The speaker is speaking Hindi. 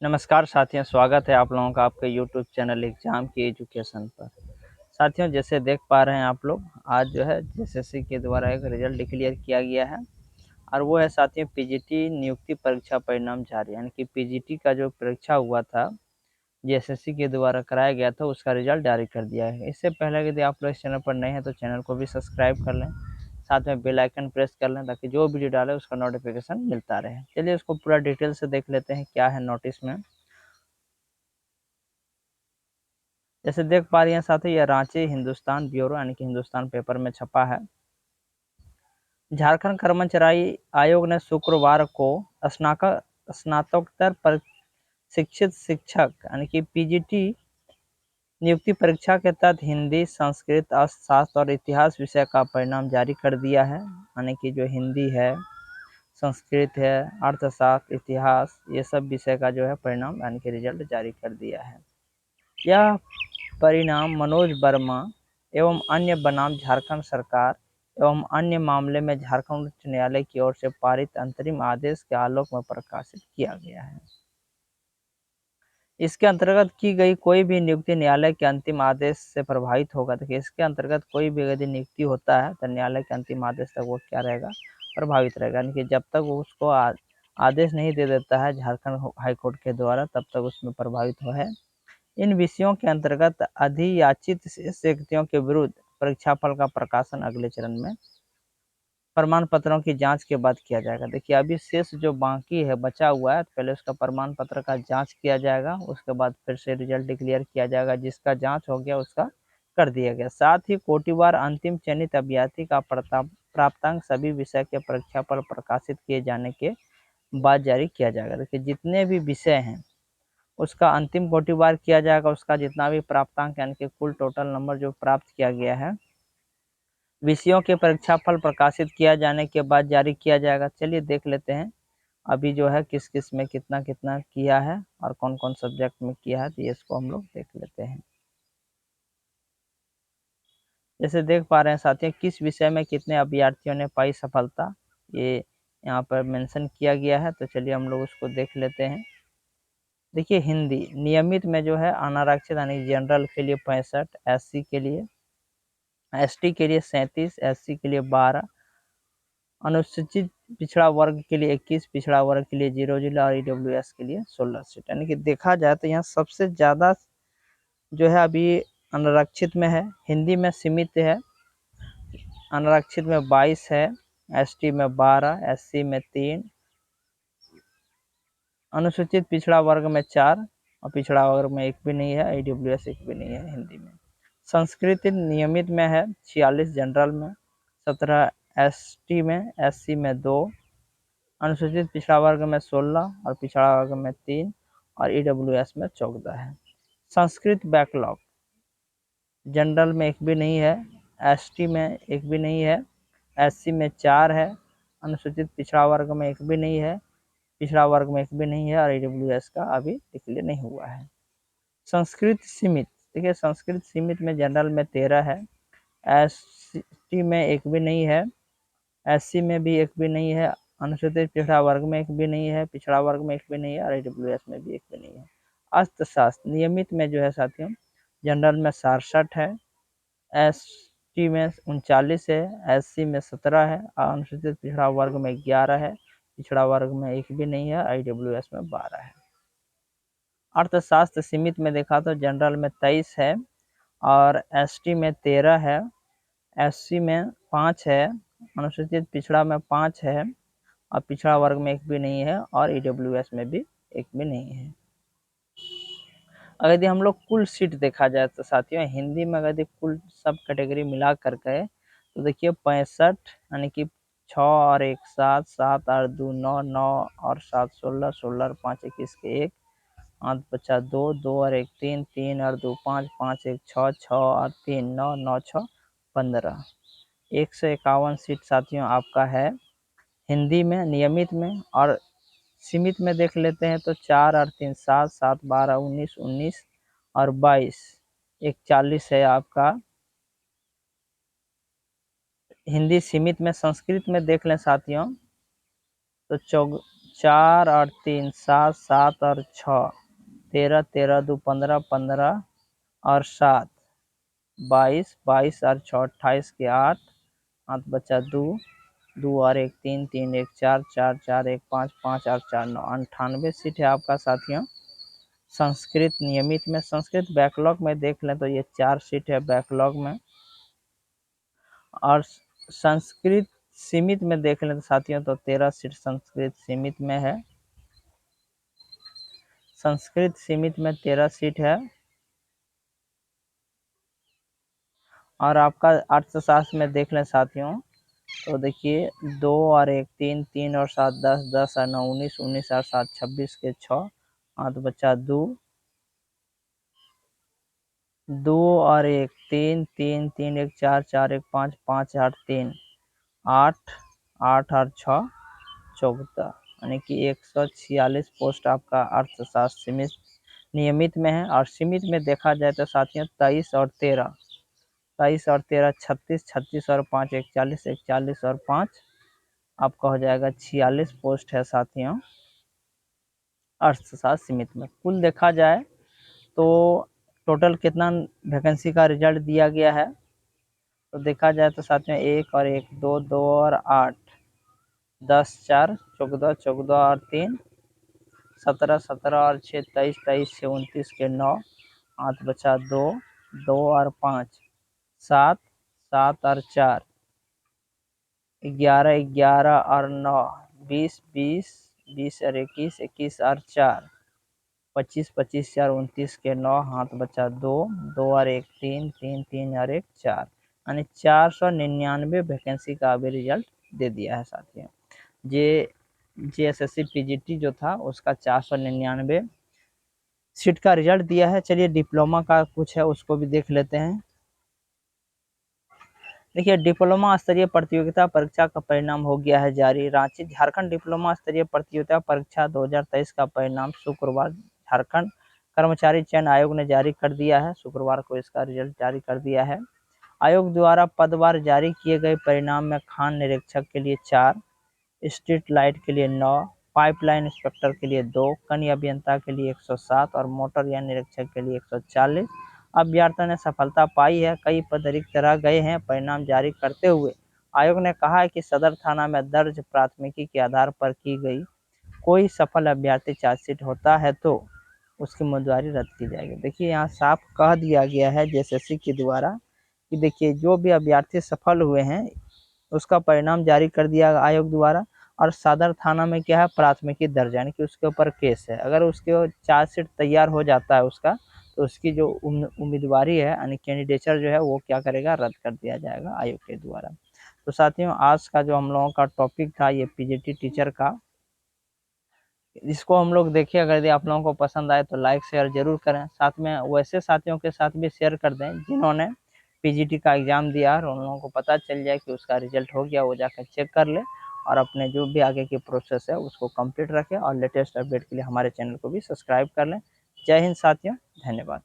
नमस्कार साथियों, स्वागत है आप लोगों का आपके यूट्यूब चैनल एग्जाम की एजुकेशन पर। साथियों, जैसे देख पा रहे हैं आप लोग, आज जो है जेएसएससी के द्वारा एक रिजल्ट डिक्लेयर किया गया है और वो है साथियों पीजीटी नियुक्ति परीक्षा परिणाम जारी। यानी कि पीजीटी का जो परीक्षा हुआ था जेएसएससी के द्वारा कराया गया था, उसका रिजल्ट जारी कर दिया है। इससे पहले यदि आप लोग इस चैनल पर नए हैं तो चैनल को भी सब्सक्राइब कर लें, साथ में बेल आइकन प्रेस कर लें ताकि जो वीडियो डाले उसका नोटिफिकेशन मिलता रहे। चलिए उसको पूरा डिटेल से देख लेते हैं क्या है नोटिस में। जैसे देख पा रही हैं साथी, यह रांची हिंदुस्तान ब्यूरो यानी कि हिंदुस्तान पेपर में छपा है। झारखंड कर्मचारी आयोग ने शुक्रवार को स्नातकोत्तर प्रशिक्षित शिक्षक यानी कि पीजीटी नियुक्ति परीक्षा के तहत हिंदी, संस्कृत, अर्थशास्त्र और इतिहास विषय का परिणाम जारी कर दिया है। यानी कि जो हिंदी है, संस्कृत है, अर्थशास्त्र, इतिहास, ये सब विषय का जो है परिणाम यानी कि रिजल्ट जारी कर दिया है। यह परिणाम मनोज वर्मा एवं अन्य बनाम झारखंड सरकार एवं अन्य मामले में झारखंड उच्च न्यायालय की ओर से पारित अंतरिम आदेश के आलोक में प्रकाशित किया गया है। इसके अंतर्गत की गई कोई भी नियुक्ति न्यायालय के अंतिम आदेश से प्रभावित होगा। देखिए, इसके अंतर्गत कोई भी यदि नियुक्ति होता है तो न्यायालय के अंतिम आदेश तक वो क्या रहेगा, प्रभावित रहेगा। यानी कि जब तक वो उसको आदेश नहीं दे देता है झारखंड हाईकोर्ट के द्वारा, तब तक उसमें प्रभावित है। इन विषयों के अंतर्गत अधियाचित व्यक्तियों के विरुद्ध परीक्षाफल का प्रकाशन अगले चरण में प्रमाण पत्रों की जांच के बाद किया जाएगा। देखिए, अभी शेष जो बाकी है, बचा हुआ है, तो पहले उसका प्रमाण पत्र का जांच किया जाएगा, उसके बाद फिर से रिजल्ट डिक्लेयर किया जाएगा। जिसका जांच हो गया उसका कर दिया गया। साथ ही कोटिवार अंतिम चयनित अभ्यर्थी का प्राप्तांक सभी विषय के परीक्षाफल प्रकाशित किए जाने के बाद जारी किया जाएगा। देखिए, जितने भी विषय हैं उसका अंतिम कोटिवार किया जाएगा। उसका जितना भी प्राप्तांक यानी कि कुल टोटल नंबर जो प्राप्त किया गया है, विषयों के परीक्षाफल प्रकाशित किया जाने के बाद जारी किया जाएगा। चलिए देख लेते हैं अभी जो है किस किस में कितना कितना किया है और कौन कौन सब्जेक्ट में किया है, तो इसको हम लोग देख लेते हैं। जैसे देख पा रहे हैं साथियों, किस विषय में कितने अभ्यर्थियों ने पाई सफलता, ये यहाँ पर मेंशन किया गया है। तो चलिए हम लोग उसको देख लेते हैं। देखिए, हिंदी नियमित में जो है अनारक्षित यानी जनरल के लिए 65, एससी के लिए, एसटी के लिए 37, एससी के लिए 12, अनुसूचित पिछड़ा वर्ग के लिए 21, पिछड़ा वर्ग के लिए 0 जिला और ईडब्ल्यूएस के लिए 16 सीट। यानी कि देखा जाए तो यहाँ सबसे ज़्यादा जो है अभी अनारक्षित में है। हिंदी में सीमित है, अनारक्षित में 22 है, एसटी में 12, एससी में 3, अनुसूचित पिछड़ा वर्ग में 4 और पिछड़ा वर्ग में 1 भी नहीं है, ईडब्ल्यूएस 1 भी नहीं है हिंदी में। संस्कृत नियमित में है 46, जनरल में 17, एसटी में, एससी में 2, अनुसूचित पिछड़ा वर्ग में 16 और पिछड़ा वर्ग में 3 और ईडब्ल्यूएस में 14 है। संस्कृत बैकलॉग जनरल में 1 भी नहीं है, एसटी में 1 भी नहीं है, एससी में 4 है, अनुसूचित पिछड़ा वर्ग में 1 भी नहीं है, पिछड़ा वर्ग में 1 भी नहीं है और ईडब्ल्यूएस का अभी डिक्लेयर नहीं हुआ है। संस्कृत सीमित, देखिए संस्कृत सीमित में जनरल में 13 है, एसटी में 1 भी नहीं है, एससी में भी 1 भी नहीं है, अनुसूचित पिछड़ा वर्ग में 1 भी नहीं है, पिछड़ा वर्ग में 1 भी नहीं है और ईडब्ल्यूएस में भी 1 भी नहीं है। अर्थशास्त्र नियमित में जो है साथियों, जनरल में 67 है, एसटी में 39 है, एससी में 17 है और अनुसूचित पिछड़ा वर्ग में 11 है, पिछड़ा वर्ग में 1 भी नहीं है, ईडब्ल्यूएस में 12 है। अर्थशास्त्र सीमित में देखा तो जनरल में 23 है और एसटी में 13 है, एससी में 5 है, अनुसूचित पिछड़ा में 5 है और पिछड़ा वर्ग में 1 भी नहीं है और ईडब्ल्यूएस में भी 1 भी नहीं है। अगर यदि हम लोग कुल सीट देखा जाए तो साथियों, हिंदी में अगर कुल सब कैटेगरी मिला करके तो देखिए 65 यानी कि 6 और 1 7, 7 और 2 9, 9 और 7 16, 16 और 5 21 के 1, 8 बचा 2, 2 और 1 3, 3 और 2 5, 5 1 6, 6 और 3 9, 9 6 15, 151 सीट साथियों आपका है हिंदी में नियमित में। और सीमित में देख लेते हैं तो 4 और 3 7, 7 12 19, 19 और 22 41 है आपका हिंदी सीमित में। संस्कृत में देख लें साथियों तो 4 और 3 7, 7 और 6 13, 13 2 15, 15 और 7 22, 22 और 6 28 के 8 8 बचा 2 2 और 1 3, 3 1 4 4 4 1 5 5 और 4 9 98 सीट है आपका साथियों। संस्कृत नियमित में, संस्कृत बैकलॉग में देख लें तो ये 4 सीट है बैकलॉग में, और संस्कृत सीमित में देख लें तो साथियों तो 13 सीट संस्कृत सीमित में है। संस्कृत सीमित में 13 सीट है। और आपका अर्थशास्त्र में देख लें साथियों तो देखिए 2 और 1 3, 3 और 7 10, 10 और 9 19, 19 और 7 26 के 6 8 बचा 2 2 और 1 3, 3 3 1 4 4 1 5 5 8 3 8 8 और 6 14 यानी कि 146 पोस्ट आपका अर्थशास्त्र सीमित नियमित में है। और सीमित में देखा जाए तो साथियों 23 और 13 36 36 और 5 41 41 और 5 आपका हो जाएगा 46 पोस्ट है साथियों अर्थशास्त्र सीमित में। कुल देखा जाए तो टोटल कितना वैकेंसी का रिजल्ट दिया गया है तो देखा जाए तो साथियों 1 और 1 2 2 और 8 10 4 14 14 और 3 17 17 और 6 23 23 से 29 के 9 8 बचा 2 2 और 5 7 7 और 4 11 11 और 9 20 20 20 और 21 21 और 4 25 25 4 29 के 9 हाथ बचा 2 2 और 1 3 3 3 और 1 4 यानी 499 वैकेंसी का अभी रिजल्ट दे दिया है साथियों। JSSC PGT जो था उसका 499 सीट का रिजल्ट दिया है। चलिए डिप्लोमा का कुछ है उसको भी देख लेते हैं। देखिए डिप्लोमा स्तरीय प्रतियोगिता परीक्षा का परिणाम हो गया है जारी। रांची झारखंड डिप्लोमा स्तरीय प्रतियोगिता परीक्षा 2023 का परिणाम शुक्रवार झारखंड कर्मचारी चयन आयोग ने जारी कर दिया है। शुक्रवार को इसका रिजल्ट जारी कर दिया है। आयोग द्वारा पदवार जारी किए गए परिणाम में खान निरीक्षक के लिए 4, स्ट्रीट लाइट के लिए 9, पाइपलाइन इंस्पेक्टर के लिए 2, कनीय अभियंता के लिए 107 और मोटर यान निरीक्षक के लिए 140 अभ्यर्थियों ने सफलता पाई है। कई पद रिक्त रह गए हैं। परिणाम जारी करते हुए आयोग ने कहा है कि सदर थाना में दर्ज प्राथमिकी के आधार पर की गई कोई सफल अभ्यर्थी चार्जशीट होता है तो उसकी उम्मीदवारी रद्द की जाएगी। देखिए यहाँ साफ कह दिया गया है JSSC के द्वारा कि देखिए जो भी अभ्यर्थी सफल हुए हैं उसका परिणाम जारी कर दिया आयोग द्वारा। और सदर थाना में क्या है प्राथमिकी दर्ज यानी कि उसके ऊपर केस है। अगर उसके चार्जशीट तैयार हो जाता है उसका तो उसकी जो उम्मीदवारी है यानी कैंडिडेचर जो है वो क्या करेगा रद्द कर दिया जाएगा आयोग के द्वारा। तो साथियों आज का जो हम लोगों का टॉपिक था ये PGT टीचर का, इसको हम लोग देखिए। अगर यदि आप लोगों को पसंद आए तो लाइक शेयर जरूर करें। साथ में वैसे साथियों के साथ भी शेयर कर दें जिन्होंने PGT का एग्ज़ाम दिया और उन लोगों को पता चल जाए कि उसका रिजल्ट हो गया, वो जाकर चेक कर ले और अपने जो भी आगे की प्रोसेस है उसको कंप्लीट रखें। और लेटेस्ट अपडेट के लिए हमारे चैनल को भी सब्सक्राइब कर लें। जय हिंद साथियों, धन्यवाद।